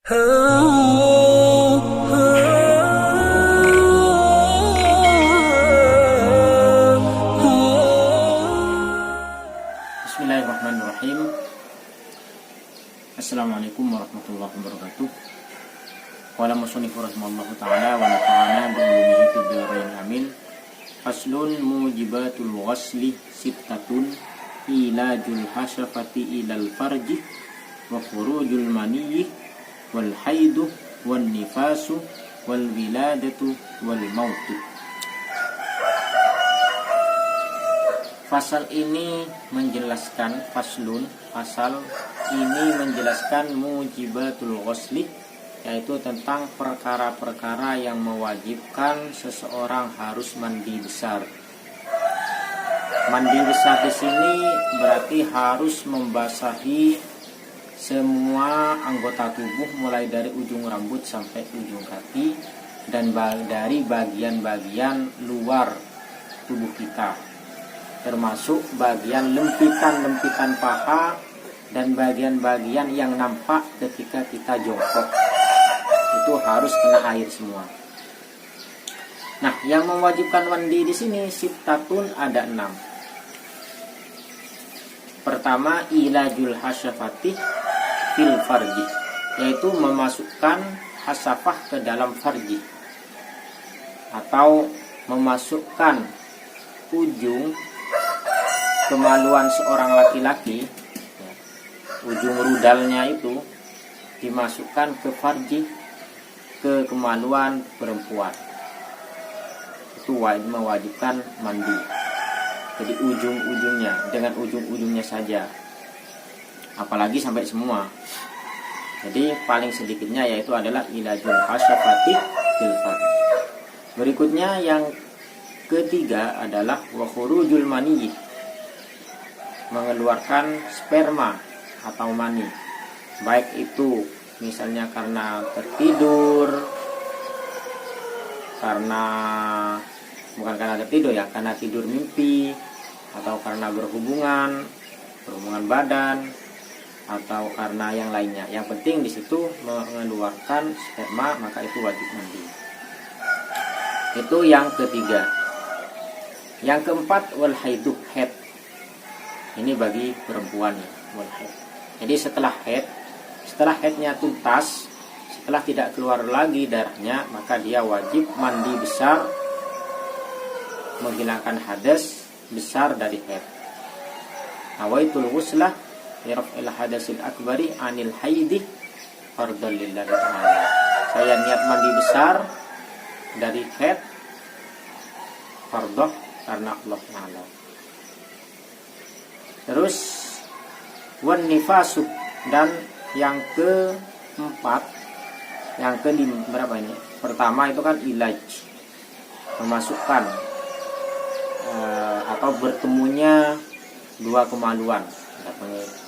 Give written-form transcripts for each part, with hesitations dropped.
Bismillahirrahmanirrahim. Assalamualaikum warahmatullahi wabarakatuh. Qala musannif rahimallahu ta'ala wa nafa'ana bi'ilmihi fid dharain amin. Faslun mujibatul ghusli sittatun ilajul hasyafati ilal farji wa khurujul maniyyi wal haidu wan nifasu wal wiladatu wal mautu. Pasal ini menjelaskan pasal ini menjelaskan mujibatul ghusli, yaitu tentang perkara-perkara yang mewajibkan seseorang harus mandi besar. Mandi besar di sini berarti harus membasahi semua anggota tubuh mulai dari ujung rambut sampai ujung kaki dan dari bagian-bagian luar tubuh kita, termasuk bagian lempitan-lempitan paha dan bagian-bagian yang nampak ketika kita jongkok. Itu harus kena air semua. Nah, yang mewajibkan mandi di sini sittatun ada 6. Pertama, ilajul hasyafati fil farji, yaitu memasukkan hasafah ke dalam farji, atau memasukkan ujung kemaluan seorang laki-laki, ujung rudalnya itu dimasukkan ke farji, ke kemaluan perempuan. Itu mewajibkan mandi. Jadi ujung-ujungnya, dengan ujung-ujungnya saja, apalagi sampai semua. Jadi paling sedikitnya yaitu adalah ilajul hasyafati fil farji. Berikutnya yang ketiga adalah wa khurujul maniyyi, mengeluarkan sperma atau mani, baik itu misalnya karena tertidur, bukan karena tertidur ya, karena tidur mimpi, atau karena berhubungan badan, atau karena yang lainnya. Yang penting di situ mengeluarkan sperma, maka itu wajib mandi. Itu yang ketiga. Yang keempat wal haidu, haid. Ini bagi perempuan ya, wal haid. Jadi setelah haidnya tuntas, setelah tidak keluar lagi darahnya, maka dia wajib mandi besar, menghilangkan hadas besar dari haid. Nawaitul ghuslah liraf'il hadasil akbari anil haidi fardhan lillahi ta'ala. Saya niat mandi besar dari haid fardh karena Allah Ta'ala. Terus wan nifasu, dan yang keempat, yang kelima, berapa ini? Pertama itu kan ilaj, memasukkan atau bertemunya dua kemaluan.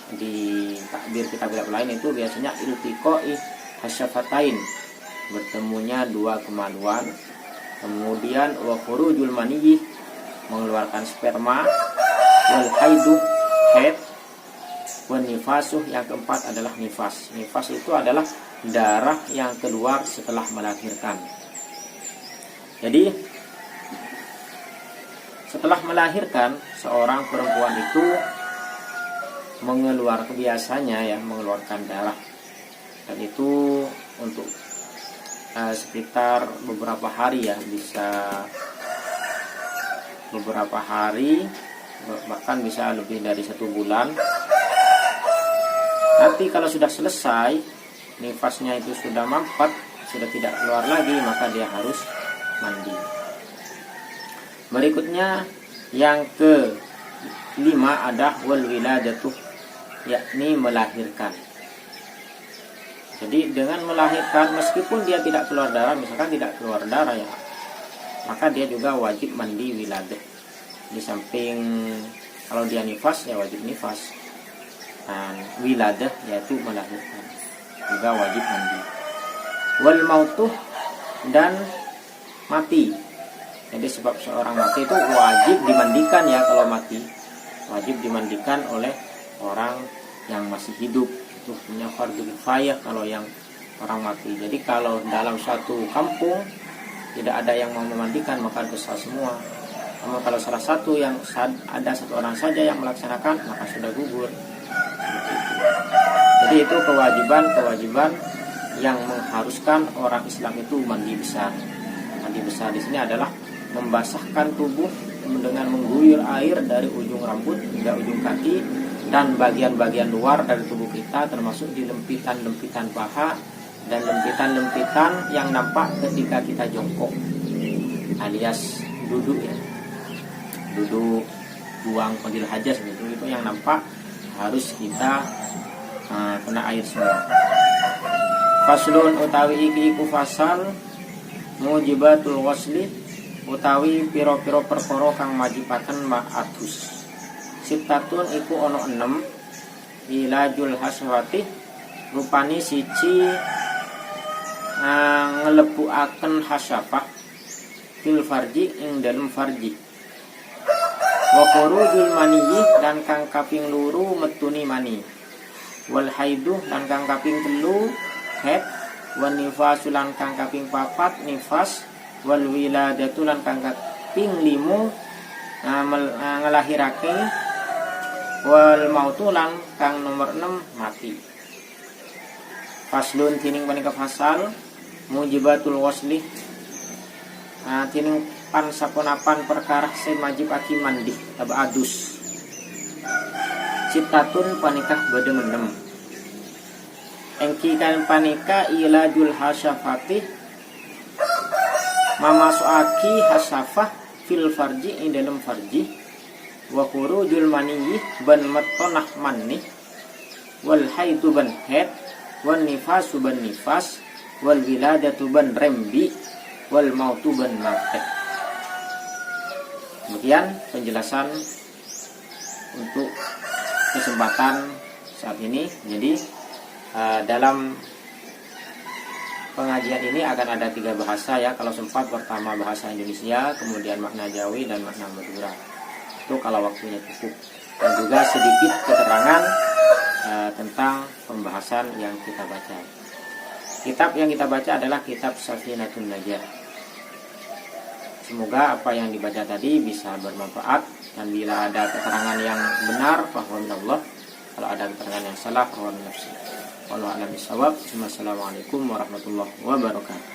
Di takbir kitab-kitab lain itu biasanya iltiqai hasyafatain, bertemunya dua kemaluan. Kemudian wa khurujul maniyyi, mengeluarkan sperma, wal haidu, haid, wan nifasuh, yang keempat adalah nifas. Nifas itu adalah darah yang keluar setelah melahirkan. Jadi setelah melahirkan, seorang perempuan itu mengeluarkan darah, dan itu untuk sekitar beberapa hari ya, bisa beberapa hari, bahkan bisa lebih dari 1 bulan. Nanti kalau sudah selesai, nifasnya itu sudah mampet, sudah tidak keluar lagi, maka dia harus mandi. Berikutnya yang ke-5 ada wal wiladatu, yakni melahirkan. Jadi dengan melahirkan, meskipun dia tidak keluar darah, misalkan tidak keluar darah ya, maka dia juga wajib mandi wiladah. Di samping kalau dia nifas ya wajib nifas, dan wiladah yaitu melahirkan juga wajib mandi. Wal mautuh, dan mati. Jadi sebab seorang mati itu wajib dimandikan ya, kalau mati wajib dimandikan oleh orang yang masih hidup. Itu punya fardu kifayah. Kalau yang orang mati. Jadi kalau dalam suatu kampung tidak ada yang mau memandikan, maka dosa semua. Namun kalau salah satu yang ada satu orang saja yang melaksanakan, maka sudah gugur. Jadi itu kewajiban yang mengharuskan orang Islam itu mandi besar. Mandi besar di sini adalah membasahkan tubuh dengan mengguyur air dari ujung rambut hingga ujung kaki dan bagian-bagian luar dari tubuh kita, termasuk di lempitan-lempitan paha dan lempitan-lempitan yang nampak ketika kita jongkok alias duduk ya, duduk buang qadil hajat itu yang nampak harus kita kena air semua. Faslun utawi iki iku fasal mujibatul wasli utawi piro-piro perkara kang majibaken ma'atus. Sitatun iku ono 6 ilajul haswati rupani siji ngelebuaken hasyafah fil farji ing dalem farji. Wa khurujul maniyyi dan kang kaping luru metuni mani. Wal haidu dan kang kaping 3 haid. Wan nifasu lan kang kaping 4 nifas. Wal wiladatu lan kang kaping 5 ngelahirake. Wal mautu lan kang nomor 6 mati. Faslun tining panika fasal mujibatul wasli tining pan saponapan perkara sing majib aki mandi taba adus. Citatun panikah bade menem engki kan panika ilajul hasyafati mamasuaki hasyafah fil farji ing dalam farji wa khurujul maniyyi ban matonah manni wal haidu ban haid wan nifasu ban nifas wal wiladatu ban rembi wal mautu ban mati. Demikian penjelasan untuk kesempatan saat ini. Jadi dalam pengajian ini akan ada 3 bahasa ya. Kalau sempat pertama bahasa Indonesia, kemudian makna Jawi dan makna Madura. Itu kalau waktunya cukup. Dan juga sedikit keterangan tentang pembahasan yang kita baca. Kitab yang kita baca adalah kitab Safinatun Najah. Semoga apa yang dibaca tadi bisa bermanfaat, dan bila ada keterangan yang benar bahwa Allah, kalau ada keterangan yang salah bahwa nafsi. Wallahu a'lam bishawab. Wassalamualaikum warahmatullahi wabarakatuh.